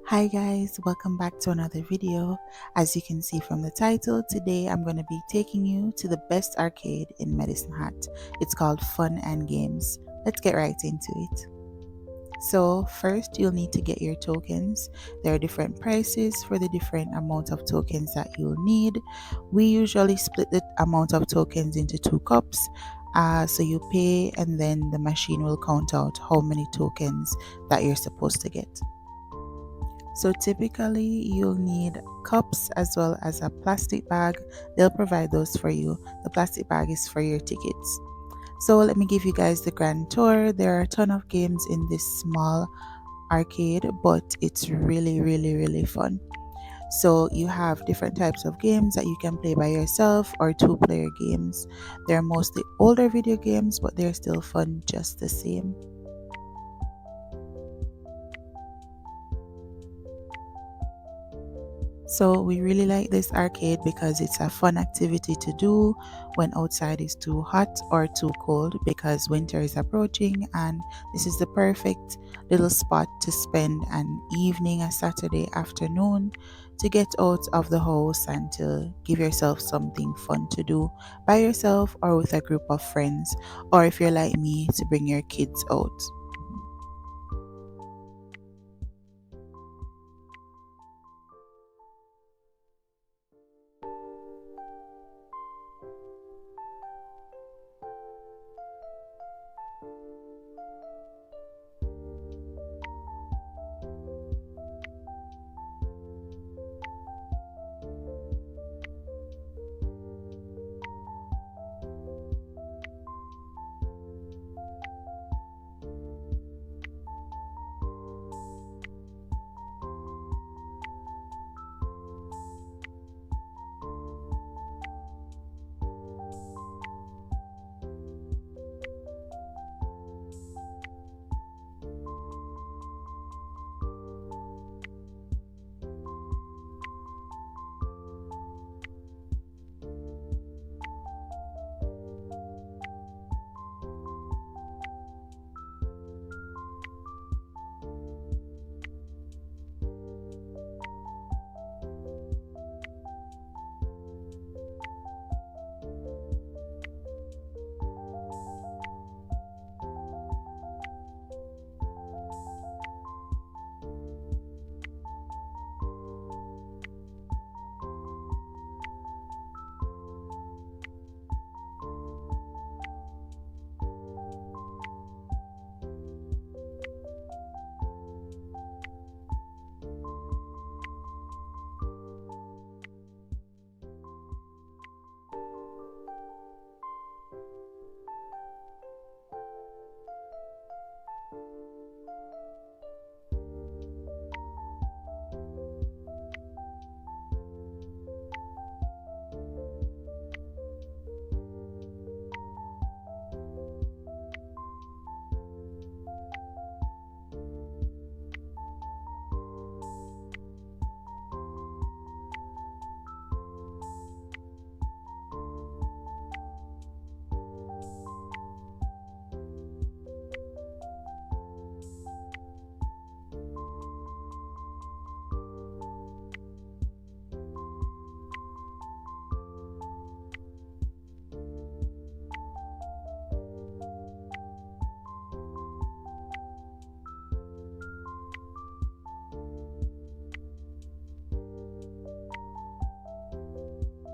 Hi guys, welcome back to another video. As you can see from the title, today I'm going to be taking you to the best arcade in Medicine Hat. It's called Fun and Games. Let's get right into it. So first you'll need to get your tokens. There are different prices for the different amount of tokens that you'll need. We usually split the amount of tokens into two cups. So you pay and then the machine will count out how many tokens that you're supposed to get. So typically you'll need cups as well as a plastic bag. They'll provide those for you. The plastic bag is for your tickets. So let me give you guys the grand tour. There are a ton of games in this small arcade, but it's really fun. So you have different types of games that you can play by yourself or two-player games. They're mostly older video games, but they're still fun just the same. So we really like this arcade because it's a fun activity to do when outside is too hot or too cold, because winter is approaching, and this is the perfect little spot to spend an evening, a Saturday afternoon, to get out of the house and to give yourself something fun to do by yourself or with a group of friends, or if you're like me, to bring your kids out.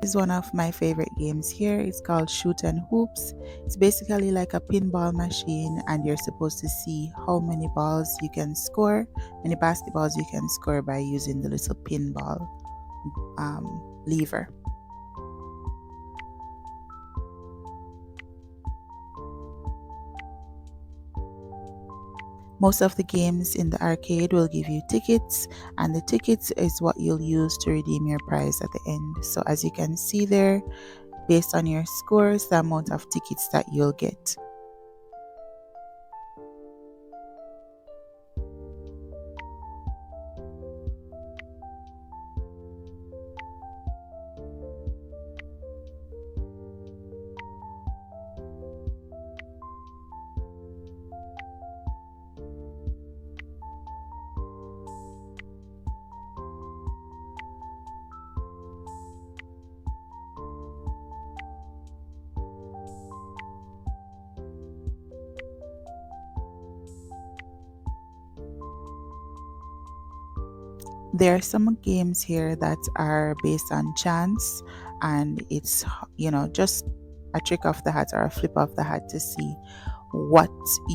Is one of my favorite games here. It's called Shoot and Hoops. It's basically like a pinball machine, and you're supposed to see how many balls you can score, many basketballs you can score by using the little pinball lever. Most of the games in the arcade will give you tickets, and the tickets is what you'll use to redeem your prize at the end. So as you can see there, based on your scores, the amount of tickets that you'll get. There are some games here that are based on chance, and it's, just a trick of the hat or a flip of the hat to see what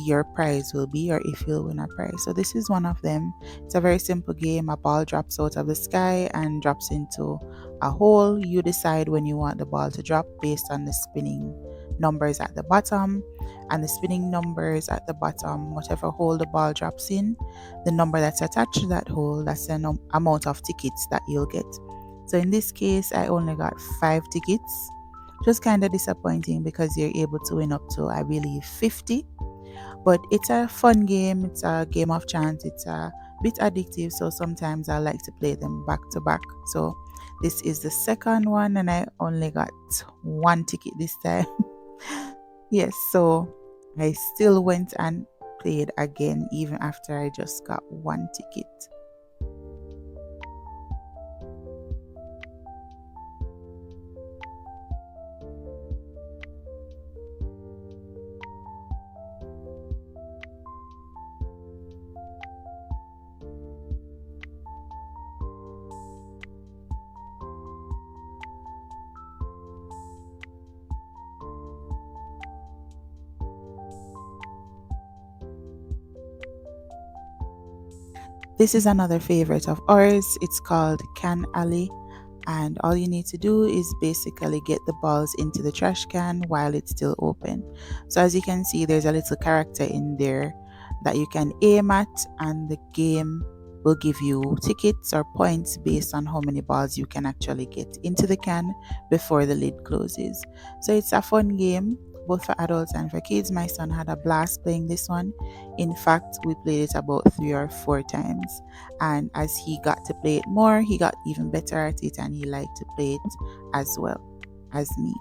your prize will be or if you'll win a prize. So this is one of them. It's a very simple game. A ball drops out of the sky and drops into a hole. You decide when you want the ball to drop based on the spinning numbers at the bottom, and the spinning numbers at the bottom, whatever hole the ball drops in, the number that's attached to that hole, that's the amount of tickets that you'll get. So in this case, I only got 5 tickets. Just kind of disappointing because you're able to win up to, I believe, 50. But it's a fun game. It's a game of chance. It's a bit addictive. So sometimes I like to play them back to back. So this is the second one, and I only got 1 ticket this time. Yes, so I still went and played again even after I just got 1 ticket. This is another favorite of ours. It's called Can Alley, and all you need to do is basically get the balls into the trash can while it's still open. So as you can see, there's a little character in there that you can aim at, and the game will give you tickets or points based on how many balls you can actually get into the can before the lid closes. So it's a fun game both for adults and for kids. My son had a blast playing this one. In fact, we played it about 3 or 4 times, and as he got to play it more, he got even better at it, and he liked to play it as well as me.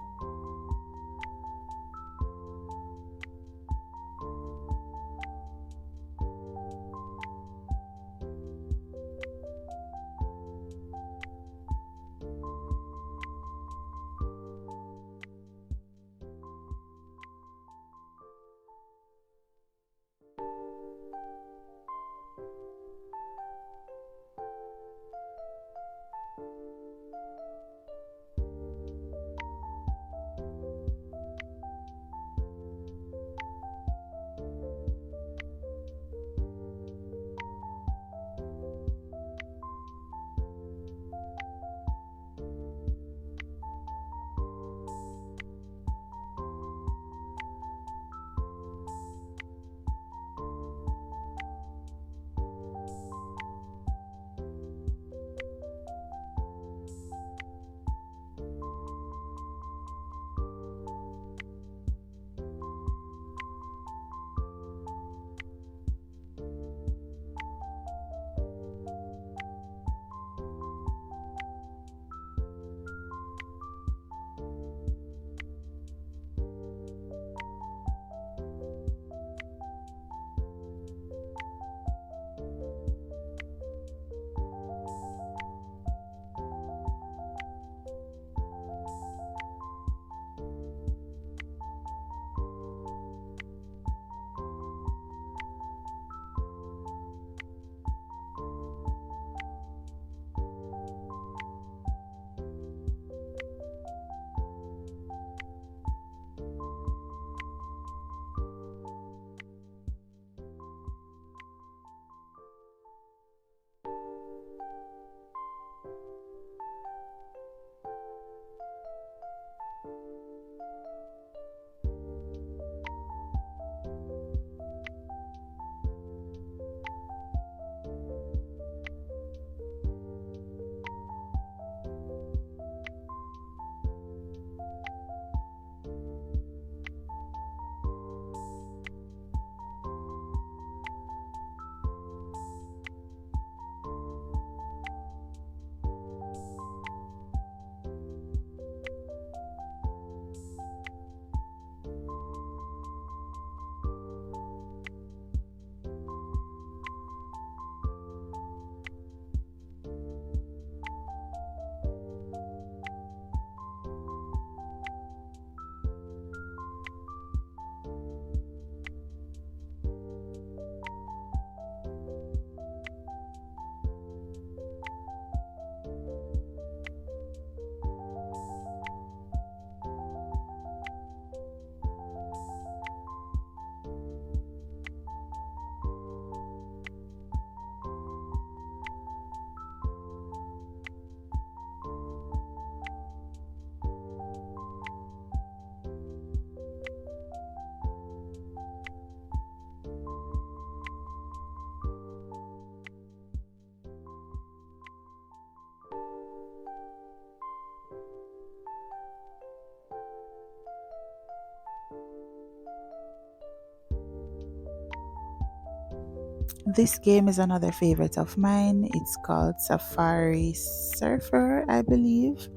This game is another favorite of mine. It's called Safari Surfer, I believe.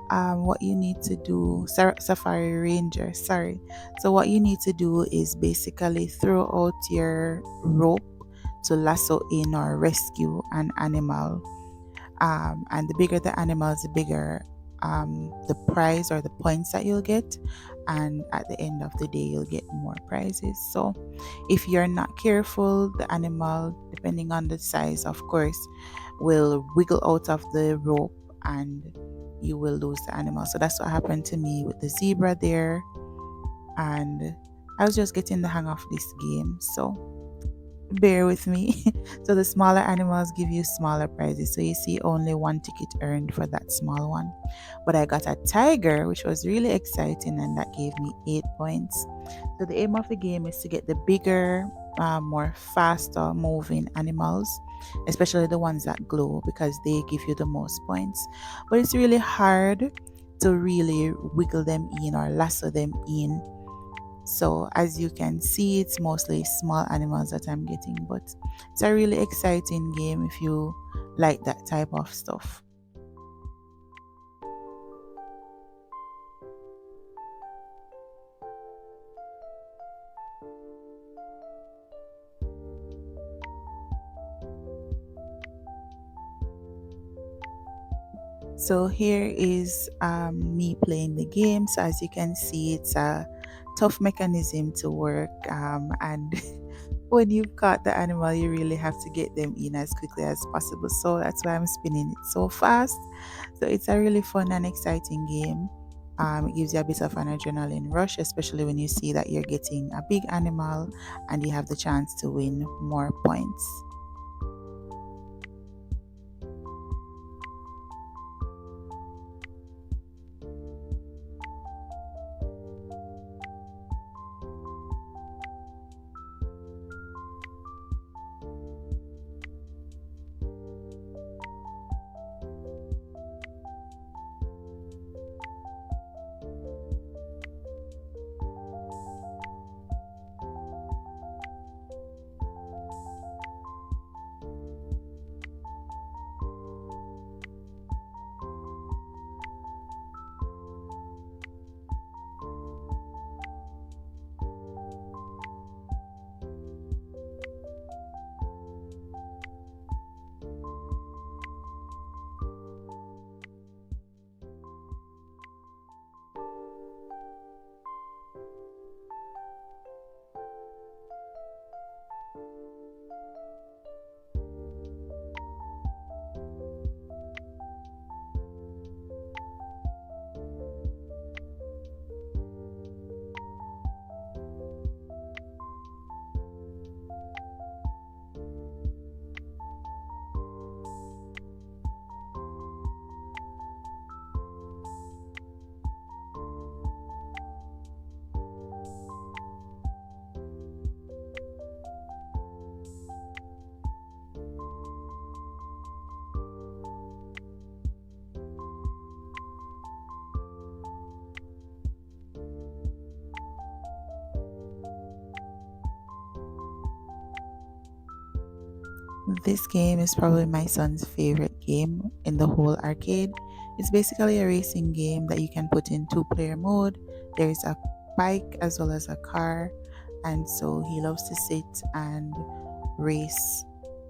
What you need to do, Safari Ranger, sorry. So, what you need to do is basically throw out your rope to lasso in or rescue an animal, and the bigger the animals, the bigger the prize or the points that you'll get, and at the end of the day you'll get more prizes. So if you're not careful, the animal, depending on the size of course, will wiggle out of the rope and you will lose the animal. So that's what happened to me with the zebra there, and I was just getting the hang of this game, so bear with me. So the smaller animals give you smaller prizes. So you see only one ticket earned for that small one. But I got a tiger, which was really exciting, and that gave me 8 points. So the aim of the game is to get the bigger, more faster moving animals, especially the ones that glow because they give you the most points. But it's really hard to really wiggle them in or lasso them in, so as you can see, it's mostly small animals that I'm getting, but it's a really exciting game if you like that type of stuff. So here is me playing the game. So as you can see, it's a tough mechanism to work, and when you've caught the animal, you really have to get them in as quickly as possible. So that's why I'm spinning it so fast. So it's a really fun and exciting game. It gives you a bit of an adrenaline rush, especially when you see that you're getting a big animal and you have the chance to win more points. This game is probably my son's favorite game in the whole arcade. It's basically a racing game that you can put in two-player mode. There is a bike as well as a car, and so he loves to sit and race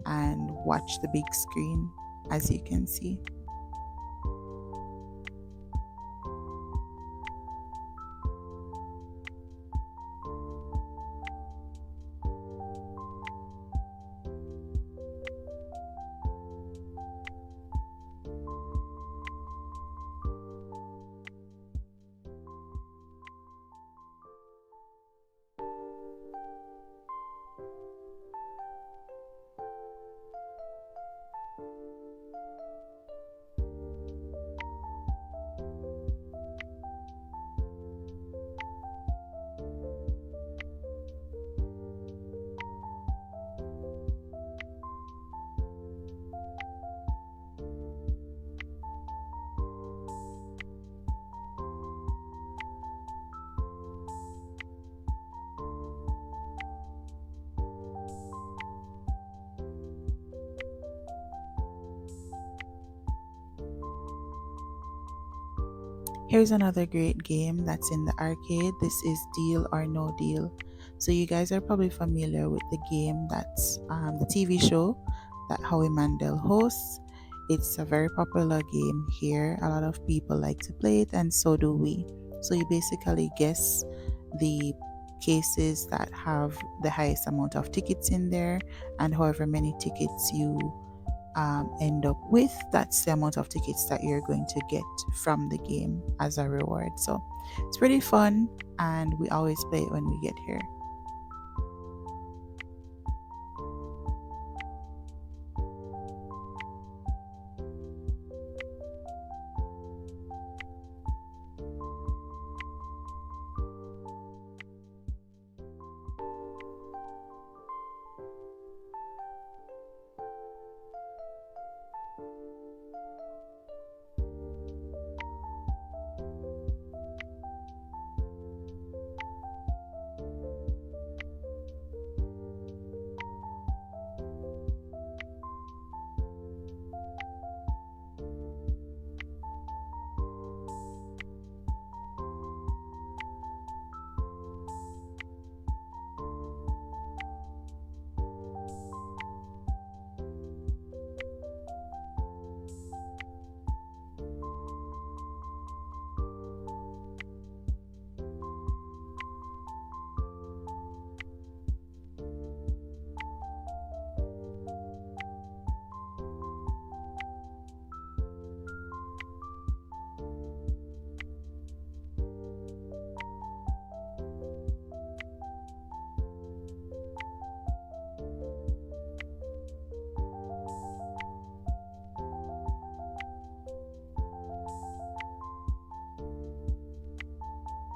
and watch the big screen, as you can see. Here's another great game that's in the arcade. This is Deal or No Deal. So you guys are probably familiar with the game that's the TV show that Howie Mandel hosts. It's a very popular game here. A lot of people like to play it, and so do we. So you basically guess the cases that have the highest amount of tickets in there, and however many tickets you end up with, that's the amount of tickets that you're going to get from the game as a reward. So it's pretty fun, and we always play it when we get here.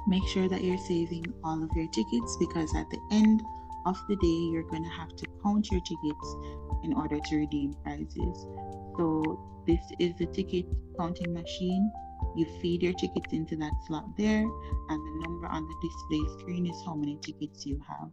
Make sure that you're saving all of your tickets, because at the end of the day, you're going to have to count your tickets in order to redeem prizes. So this is the ticket counting machine. You feed your tickets into that slot there, and the number on the display screen is how many tickets you have.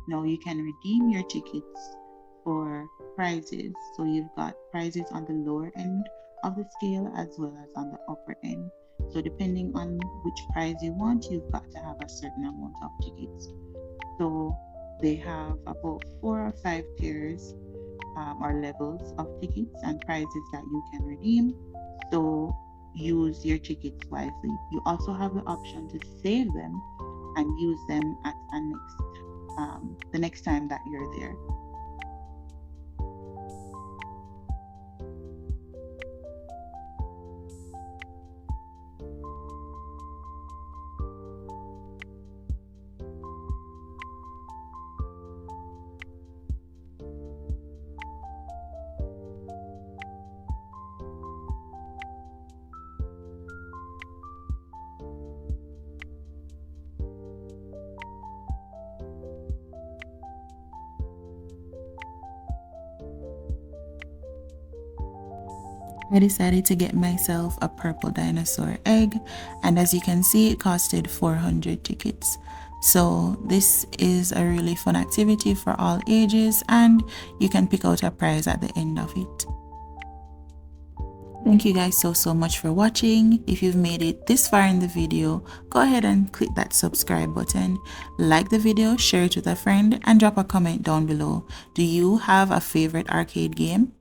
Now you can redeem your tickets for prizes. So you've got prizes on the lower end of the scale as well as on the upper end. So depending on which prize you want, you've got to have a certain amount of tickets. So they have about 4 or 5 tiers or levels of tickets and prizes that you can redeem. So use your tickets wisely. You also have the option to save them and use them at the next time that you're there. I decided to get myself a purple dinosaur egg, and as you can see, it costed 400 tickets. So this is a really fun activity for all ages, and you can pick out a prize at the end of it. Thank you guys so much for watching. If you've made it this far in the video, go ahead and click that subscribe button, like the video, share it with a friend, and drop a comment down below. Do you have a favorite arcade game?